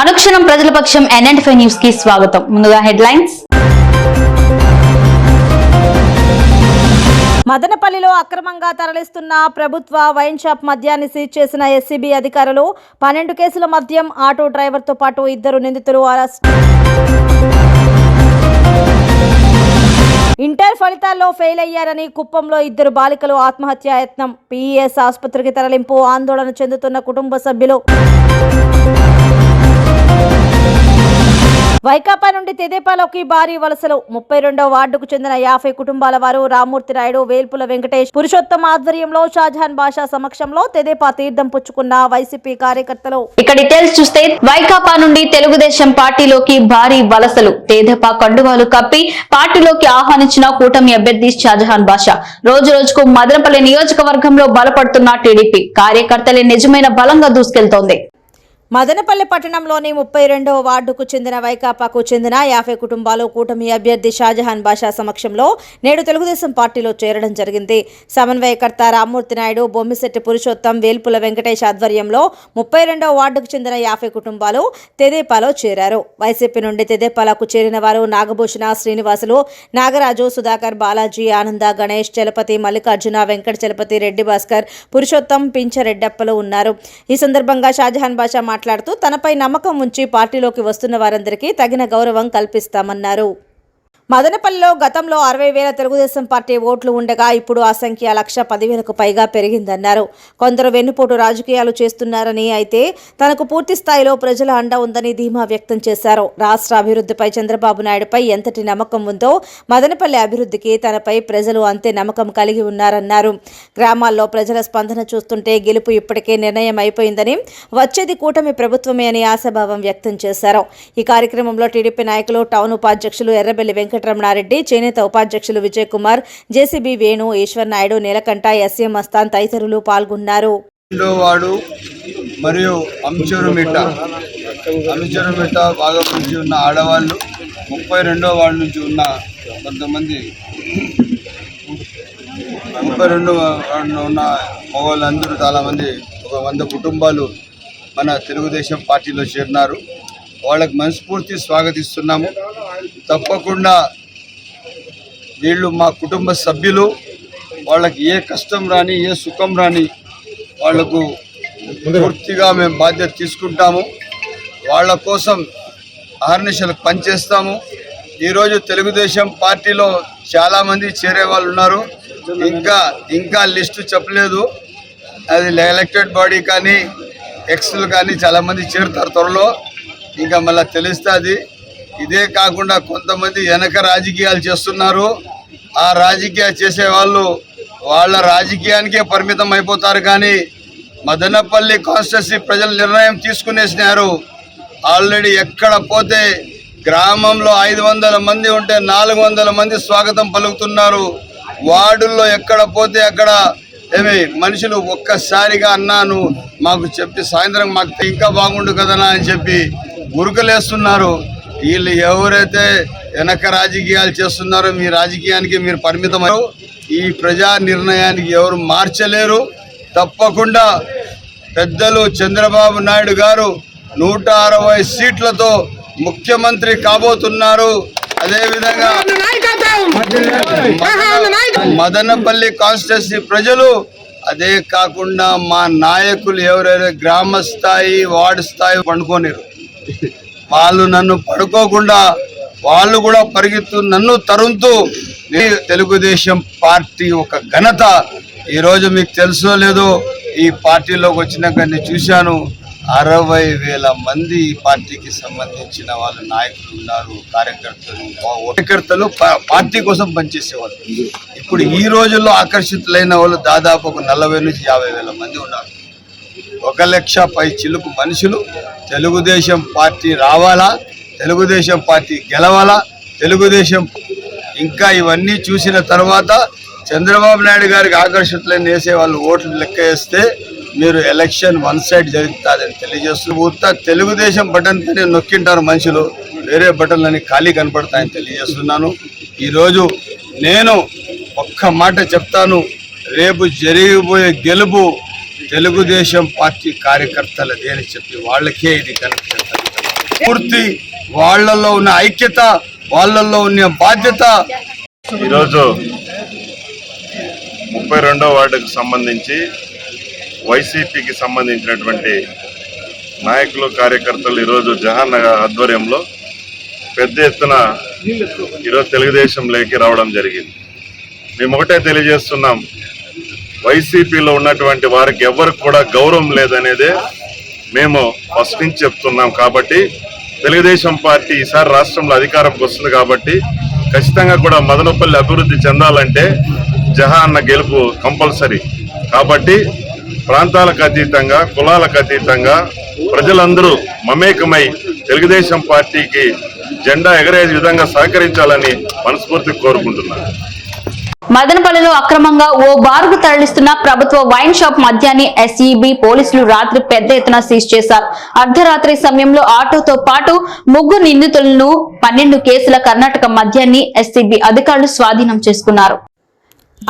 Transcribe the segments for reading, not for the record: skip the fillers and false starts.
అనుక్షణం ప్రజల పక్షం NN5 news కి స్వాగతం. ముందుగా హెడ్లైన్స్. మదనపల్లిలో అక్రమంగా తరలిస్తున్న ప్రభుత్వ వైన్ షాప్ మద్యాన్ని సీజ్ చేసిన SCB అధికారులు. 12 కేసుల మద్యం, ఆటో డ్రైవర్తో పాటు 2 నిందితులు అరెస్ట్. ఇంటర్ ఫలితాల్లో ఫెయిల్ అయ్యారని కుప్పంలో 2 బాలికలు ఆత్మహత్యాయత్నం. PES ఆసుపత్రికి తరలింపు. ఆందోళన చెందుతున్న కుటుంబ సభ్యులు. వైకాపా నుండి తెదేపాలోకి భారీ వలసలు. 32వ వార్డుకు చెందిన 50 కుటుంబాల వారు రామ్మూర్తి నాయుడు, వేల్పుల వెంకటేష్, పురుషోత్తం ఆధ్వర్యంలో షాజహాన్ బాషా సమక్షంలో తెదేపా తీర్థం పుచ్చుకున్న వైసీపీ కార్యకర్తలు. ఇక డీటెయిల్స్ చూస్తే వైకాపా నుండి తెలుగుదేశం పార్టీలోకి భారీ వలసలు. తెదేపా కండువాలు కప్పి పార్టీలోకి ఆహ్వానించిన కూటమి అభ్యర్థి షాజహాన్ బాషా. రోజు రోజుకు మదనపల్లి నియోజకవర్గంలో బలపడుతున్న టీడీపీ కార్యకర్తలే నిజమైన బలంగా దూసుకెళ్తోంది. మదనపల్లి పట్టణంలోని 32వ వార్డుకు చెందిన వైకాపాకు చెందిన 50 కుటుంబాలు కూటమి అభ్యర్థి షాజహాన్ బాషా సమక్షంలో నేడు తెలుగుదేశం పార్టీలో చేరడం జరిగింది. సమన్వయకర్త రామ్మూర్తి నాయుడు, బొమ్మిశెట్టి పురుషోత్తం, వేల్పుల వెంకటేష్ ఆధ్వర్యంలో 32వ వార్డుకు చెందిన 50 కుటుంబాలు తెదేపాలో చేరారు. వైసీపీ నుండి తెదేపాలకు చేరిన వారు నాగభూషణ, శ్రీనివాసులు, నాగరాజు, సుధాకర్, బాలాజీ, ఆనంద, గణేష్, చలపతి, మల్లికార్జున, వెంకట చలపతి, రెడ్డి భాస్కర్, పురుషోత్తం, పించరెడ్డప్పలు ఉన్నారు. ఈ సందర్భంగా షాజహాన్ బాషా మాట్లాడుతూ తనపై నమ్మకం ఉంచి పార్టీలోకి వస్తున్న వారందరికీ తగిన గౌరవం కల్పిస్తామన్నారు. మదనపల్లిలో గతంలో 60,000 తెలుగుదేశం పార్టీ ఓట్లు ఉండగా ఇప్పుడు ఆ సంఖ్య 1,10,000కు పైగా పెరిగిందన్నారు. కొందరు వెన్నుపోటు రాజకీయాలు చేస్తున్నారని, అయితే తనకు పూర్తి స్థాయిలో ప్రజల అండ ఉందని ధీమా వ్యక్తం చేశారు. రాష్ట్ర అభివృద్ధిపై చంద్రబాబు నాయుడుపై ఎంతటి నమ్మకం ఉందో మదనపల్లి అభివృద్ధికి తనపై ప్రజలు అంతే నమ్మకం కలిగి ఉన్నారన్నారు. గ్రామాల్లో ప్రజల స్పందన చూస్తుంటే గెలుపు ఇప్పటికే నిర్ణయం అయిపోయిందని, వచ్చేది కూటమి ప్రభుత్వమే అని ఆశాభావం వ్యక్తం చేశారు. ఈ కార్యక్రమంలో టీడీపీ నాయకులు, టౌన్ ఉపాధ్యక్షులు ఎర్రబెల్లి వెంకటరమణారెడ్డి, చేనేత ఉపాధ్యక్షులు విజయ్ కుమార్, JCB వేణు, ఈశ్వర్ నాయుడు, నీలకంఠ, SM మస్తాన్ తదితరులు పాల్గొన్నారు. వాడు మరియు అంచురుమిట్ట భాగం నుంచి ఉన్న ఆడవాళ్ళు, 32వ వార్డు నుంచి ఉన్న కొంతమంది, 32వ వార్డులో ఉన్న మగవాళ్ళందరూ చాలామంది, 100 కుటుంబాలు మన తెలుగుదేశం పార్టీలో చేరినారు. వాళ్ళకి మనస్ఫూర్తి స్వాగతిస్తున్నాము. తప్పకుండా వీళ్ళు మా కుటుంబ సభ్యులు. వాళ్ళకి ఏ కష్టం రాని, ఏ సుఖం రాని వాళ్లకు పూర్తిగా మేము బాధ్యత తీసుకుంటాము. వాళ్ళ కోసం అహర్నిశలకు పనిచేస్తాము. ఈరోజు తెలుగుదేశం పార్టీలో చాలామంది చేరే వాళ్ళు ఉన్నారు. ఇంకా లిస్టు చెప్పలేదు. అది ఎలక్టెడ్ బాడీ కానీ, ఎక్స్లు కానీ చాలామంది చేరుతారు త్వరలో. ఇంకా మళ్ళీ తెలుస్తుంది. ఇదే కాకుండా కొంతమంది వెనక రాజకీయాలు చేస్తున్నారు. ఆ రాజకీయాలు చేసేవాళ్ళు వాళ్ళ రాజకీయానికే పరిమితం అయిపోతారు. కానీ మదనపల్లి కాన్స్టిట్యున్సీ ప్రజలు నిర్ణయం తీసుకునేసినారు. ఆల్రెడీ ఎక్కడ పోతే గ్రామంలో 500 మంది ఉంటే 400 మంది స్వాగతం పలుకుతున్నారు. వార్డుల్లో ఎక్కడ పోతే అక్కడ మనుషులు ఒక్కసారిగా అన్నాను మాకు చెప్పి సాయంత్రం మాకు ఇంకా బాగుండు కదనా అని చెప్పి ఉరుకలేస్తున్నారు. వీళ్ళు ఎవరైతే వెనక రాజకీయాలు చేస్తున్నారో మీ రాజకీయానికి మీరు పరిమితమయ్యారు. ఈ ప్రజా నిర్ణయానికి ఎవరు మార్చలేరు. తప్పకుండా పెద్దలు చంద్రబాబు నాయుడు గారు 160 సీట్లతో ముఖ్యమంత్రి కాబోతున్నారు. అదేవిధంగా మదనపల్లి కాన్స్టిట్యున్సీ ప్రజలు, అదే కాకుండా మా నాయకులు ఎవరైతే గ్రామ స్థాయి, వార్డు స్థాయి పండుకోనిరు, వాళ్ళు నన్ను పడుకోకుండా వాళ్ళు కూడా పరిగెత్తు నన్ను తరుముతూ తెలుగుదేశం పార్టీ ఒక ఘనత. ఈరోజు మీకు తెలుసో లేదో, ఈ పార్టీలోకి వచ్చినాక నేను చూశాను 60,000 మంది ఈ పార్టీకి సంబంధించిన వాళ్ళ నాయకులు ఉన్నారు, కార్యకర్తలు పార్టీ కోసం పనిచేసేవాళ్ళు. ఇప్పుడు ఈ రోజుల్లో ఆకర్షితులైన వాళ్ళు దాదాపు ఒక 40,000 నుంచి 50,000 మంది ఉన్నారు. 1,00,000 పై చిలుకు మనుషులు. తెలుగుదేశం పార్టీ రావాలా, తెలుగుదేశం పార్టీ గెలవాలా, తెలుగుదేశం ఇంకా ఇవన్నీ చూసిన తర్వాత చంద్రబాబు నాయుడు గారికి ఆకర్షితులైన వేసే వాళ్ళు ఓట్లు లెక్క వేస్తే మీరు ఎలక్షన్ 1 సైడ్ జరుగుతుందని తెలియజేస్తూ తెలుగుదేశం బటన్ నొక్కింటారు మనుషులు, వేరే బటన్లని ఖాళీ కనపడతాయని తెలియజేస్తున్నాను. ఈరోజు నేను ఒక్క మాట చెప్తాను, రేపు జరిగిపోయే గెలుపు తెలుగుదేశం పార్టీ కార్యకర్తలదే అని చెప్పి వాళ్ళకే ఇది కనెక్ట్ పూర్తి వాళ్ళల్లో ఉన్న ఐక్యత, వాళ్ళల్లో ఉన్న బాధ్యత. ఈరోజు 32వ వార్డుకు సంబంధించి వైసీపీకి సంబంధించినటువంటి నాయకులు, కార్యకర్తలు ఈరోజు జహాన్ నగర్ ఆధ్వర్యంలో పెద్ద ఎత్తున ఈరోజు తెలుగుదేశంలోకి రావడం జరిగింది. మేము ఒకటే తెలియజేస్తున్నాం, వైసీపీలో ఉన్నటువంటి వారికి ఎవరికి కూడా గౌరవం లేదనేదే మేము ఫస్ట్ నుంచి చెప్తున్నాం. కాబట్టి తెలుగుదేశం పార్టీ ఈసారి రాష్ట్రంలో అధికారంకి వస్తుంది కాబట్టి ఖచ్చితంగా కూడా మదనపల్లి అభివృద్ధి చెందాలంటే జహాన్న గెలుపు కంపల్సరీ. కాబట్టి ప్రాంతాలకు అతీతంగా, కులాలకు అతీతంగా ప్రజలందరూ మమేకమై తెలుగుదేశం పార్టీకి జెండా ఎగరే విధంగా సహకరించాలని మనస్ఫూర్తిగా కోరుకుంటున్నాను. మదనపల్లిలో అక్రమంగా ఓ బారుకు తరలిస్తున్న ప్రభుత్వ వైన్ షాప్ మద్యాన్ని ఎస్ఈబి పోలీసులు రాత్రి పెద్ద ఎత్తున సీజ్ చేశారు. అర్ధరాత్రి సమయంలో ఆటోతో పాటు 3 నిందితులను 12 కేసుల కర్ణాటక మద్యాన్ని ఎస్ఈబి అధికారులు స్వాధీనం చేసుకున్నారు.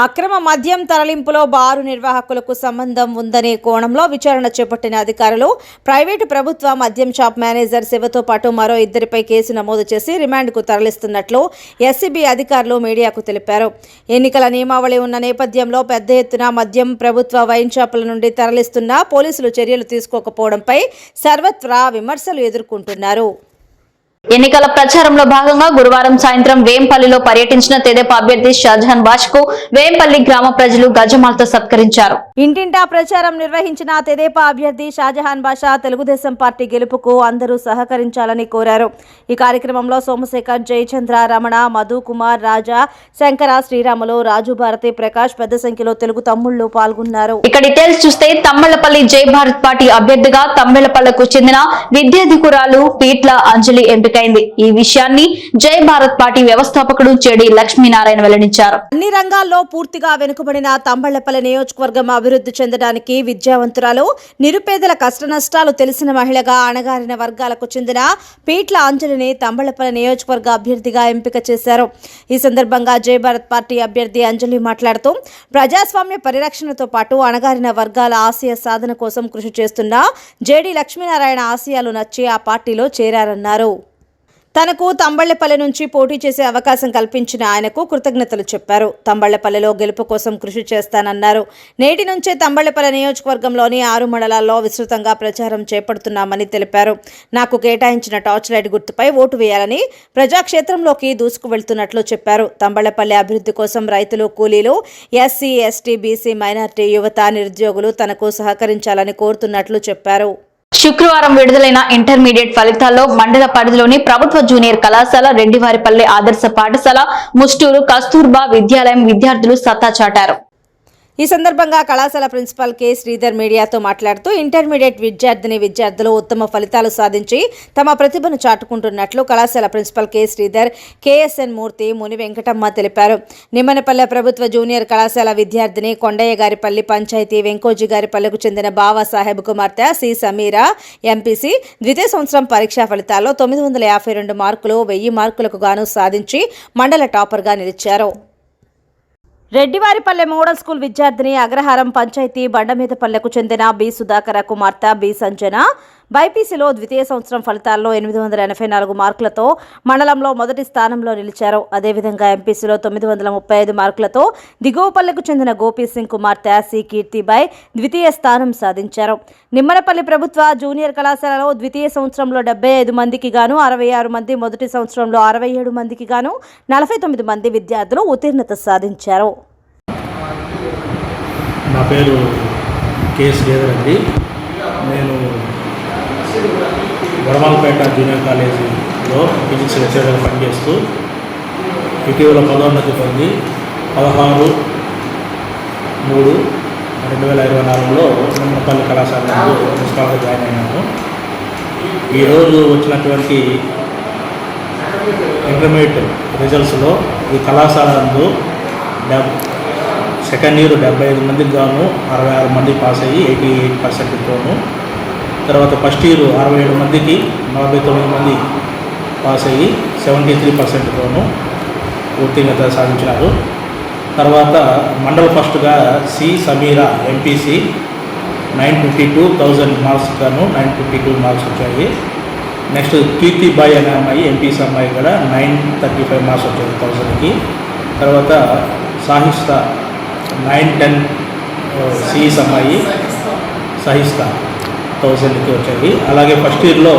అక్రమ మద్యం తరలింపులో బారు నిర్వాహకులకు సంబంధం ఉందనే కోణంలో విచారణ చేపట్టిన అధికారులు ప్రైవేటు ప్రభుత్వ మద్యం షాప్ మేనేజర్ శివతో పాటు మరో 2పై కేసు నమోదు చేసి రిమాండ్కు తరలిస్తున్నట్లు ఎస్సీబీ అధికారులు మీడియాకు తెలిపారు. ఎన్నికల నియమావళి ఉన్న నేపథ్యంలో పెద్ద ఎత్తున మద్యం ప్రభుత్వ వైన్ షాపుల నుండి తరలిస్తున్నా పోలీసులు చర్యలు తీసుకోకపోవడంపై సర్వత్రా విమర్శలు ఎదుర్కొంటున్నారు. ఎన్నికల ప్రచారంలో భాగంగా గురువారం సాయంత్రం వేంపల్లిలో పర్యటించిన తెదేపా అభ్యర్థి షాజహాన్ బాషాకు వేంపల్లి గ్రామ ప్రజలు గజమాలతో సత్కరించారు. ఇంటింటా ప్రచారం నిర్వహించిన తెదేపా అభ్యర్థి షాజహాన్ బాషా తెలుగుదేశం పార్టీ గెలుపుకు అందరూ సహకరించాలని కోరారు. ఈ కార్యక్రమంలో సోమశేఖర్, జయచంద్ర, రమణ, మధు కుమార్, రాజా, శంకర, శ్రీరాములు, రాజు భారతి, ప్రకాష్ పెద్ద సంఖ్యలో తెలుగు తమ్ముళ్లు పాల్గొన్నారు. ఇక డీటెయిల్స్ చూస్తే తమ్మళ్లపల్లి జై భారత్ పార్టీ అభ్యర్థిగా తమ్మళ్లపల్లకు చెందిన విద్యాధికురాలు పీట్ల అంజలి ఎంపికైంది. ఈ విషయాన్ని జై భారత్ పార్టీ వ్యవస్థాపకుడు చెడి లక్ష్మీనారాయణ వెల్లడించారు. అన్ని రంగాల్లో పూర్తిగా వెనుకబడిన తమ్మళ్లపల్లి నియోజకవర్గం అభివృద్ధి చెందడానికి విద్యావంతురాలు, నిరుపేదల కష్టనష్టాలు తెలిసిన మహిళగా అణగారిన వర్గాలకు చెందిన పీట్ల అంజలిని తమ్మళ్లపల్లి నియోజకవర్గ అభ్యర్థిగా ఎంపిక చేశారు. ఈ సందర్భంగా జై భారత్ పార్టీ అభ్యర్థి అంజలి మాట్లాడుతూ ప్రజాస్వామ్య పరిరక్షణతో పాటు అణగారిన వర్గాల ఆశయ సాధన కోసం కృషి చేస్తున్న జేడి లక్ష్మీనారాయణ ఆశయాలు నచ్చి ఆ పార్టీలో చేరారన్నారు. తనకు తంబళ్లపల్లి నుంచి పోటీ చేసే అవకాశం కల్పించిన ఆయనకు కృతజ్ఞతలు చెప్పారు. తంబళ్లపల్లిలో గెలుపు కోసం కృషి చేస్తానన్నారు. నేటి నుంచే తంబళ్లపల్లి నియోజకవర్గంలోని 6 మండలాల్లో విస్తృతంగా ప్రచారం చేపడుతున్నామని తెలిపారు. నాకు కేటాయించిన టార్చ్ లైట్ గుర్తుపై ఓటు వేయాలని ప్రజాక్షేత్రంలోకి దూసుకు వెళ్తున్నట్లు చెప్పారు. తంబళ్లపల్లి అభివృద్ధి కోసం రైతులు, కూలీలు, ఎస్సీ, ఎస్టీ, బీసీ, మైనార్టీ, యువత, నిరుద్యోగులు తనకు సహకరించాలని కోరుతున్నట్లు చెప్పారు. శుక్రవారం విడుదలైన ఇంటర్మీడియట్ ఫలితాల్లో మండల పరిధిలోని ప్రభుత్వ జూనియర్ కళాశాల, రెడ్డివారిపల్లె ఆదర్శ పాఠశాల, ముస్టూరు కస్తూర్బా విద్యాలయం విద్యార్థులు సత్తా చాటారు. ఈ సందర్భంగా కళాశాల ప్రిన్సిపాల్ కె శ్రీధర్ మీడియాతో మాట్లాడుతూ ఇంటర్మీడియట్ విద్యార్థులు ఉత్తమ ఫలితాలు సాధించి తమ ప్రతిభను చాటుకుంటున్నట్లు కళాశాల ప్రిన్సిపాల్ కె శ్రీధర్, కేఎస్ఎన్ మూర్తి, ముని వెంకటమ్మ తెలిపారు. నిమ్మనపల్లె ప్రభుత్వ జూనియర్ కళాశాల విద్యార్థిని కొండయ్య గారిపల్లి పంచాయతీ వెంకోజీ గారిపల్లెకు చెందిన బావాసాహెబ్ కుమార్తె సి సమీరా ఎంపీసీ ద్వితీయ సంవత్సరం పరీక్షా ఫలితాల్లో 952 మార్కులు 1000 మార్కులకు గాను సాధించి మండల టాపర్గా నిలిచారు. రెడ్డివారిపల్లె మోడల్ స్కూల్ విద్యార్థిని అగ్రహారం పంచాయతీ బండమీదపల్లెకు చెందిన బి సుధాకర కుమార్తె బి సంజన బైపీసీలో ద్వితీయ సంవత్సరం ఫలితాల్లో 884 మార్కులతో మండలంలో మొదటి స్థానంలో నిలిచారు. అదేవిధంగా ఎంపీసీలో 935 మార్కులతో దిగువపల్లెకు చెందిన గోపీ సింగ్ కుమార్తె సి కీర్తిబాయ్ ద్వితీయ స్థానం సాధించారు. నిమ్మనపల్లి ప్రభుత్వ జూనియర్ కళాశాలలో ద్వితీయ సంవత్సరంలో 75 మందికి గాను 66 మంది, మొదటి సంవత్సరంలో 67 మందికి గాను 49 మంది విద్యార్థులు ఉత్తీర్ణత సాధించారు. నా పేరు కె శ్రీధర్ అండి. నేను వడమాలపేట జూనియర్ కాలేజీలో ఫిజిక్స్ లెక్చరర్గా పనిచేస్తూ ఇటీవల పదోన్నతి పొంది 16/3/2024లో నిమ్మపల్లి కళాశాలలో ప్రిన్సిపాల్గా జాయిన్ అయినాను. ఈరోజు వచ్చినటువంటి ఇంటర్మీడియట్ రిజల్ట్స్లో ఈ కళాశాల నందు సెకండ్ ఇయర్ 75 మందికి గాను 66 మంది పాస్ అయ్యి 88%తోను, తర్వాత ఫస్ట్ ఇయర్ 67 మందికి 49 మంది పాస్ అయ్యి 73%తోను ఉత్తీర్ణత సాధించినారు. తర్వాత మండల ఫస్ట్గా సి సమీరా ఎంపీసీ 952,000 మార్క్స్ గాను 952 మార్క్స్ వచ్చాయి. నెక్స్ట్ కీర్తిబాయి అనే అమ్మాయి ఎంపీసీ అమ్మాయి కూడా 935 మార్క్స్ వచ్చాయి 1000కి. తర్వాత సాహిస్తా 910 సిఈస్ అమ్మాయి సహిస్తా 1000కి వచ్చాయి. అలాగే ఫస్ట్ ఇయర్లో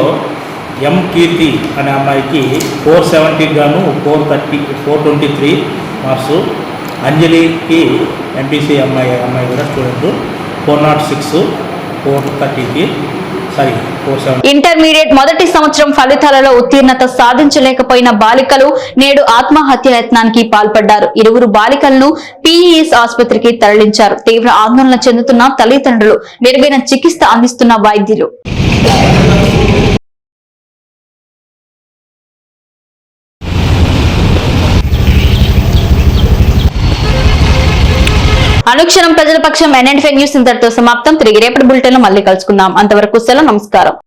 ఎం కీర్తి అనే అమ్మాయికి 470 గాను 423 మార్క్స్. అంజలికి ఎంపీసీ అమ్మాయి కూడా స్టూడెంట్ 406 430కి 470. ఇంటర్మీడియట్ మొదటి సంవత్సరం ఫలితాలలో ఉత్తీర్ణత సాధించలేకపోయిన బాలికలు నేడు ఆత్మహత్య యత్నానికి పాల్పడ్డారు. 2 బాలికలను పీఈఎస్ ఆసుపత్రికి తరలించారు. తీవ్ర ఆందోళన చెందుతున్న తల్లిదండ్రులు, మెరుగైన చికిత్స అందిస్తున్న వైద్యులు. అనుక్షణం ప్రజల పక్షం NN5 న్యూస్ ఇంతటితో సమాప్తం. తిరిగి రేపటి బులెటిన్ లో మళ్ళీ కలుసుకుందాం. అంతవరకు సెలవు, నమస్కారం.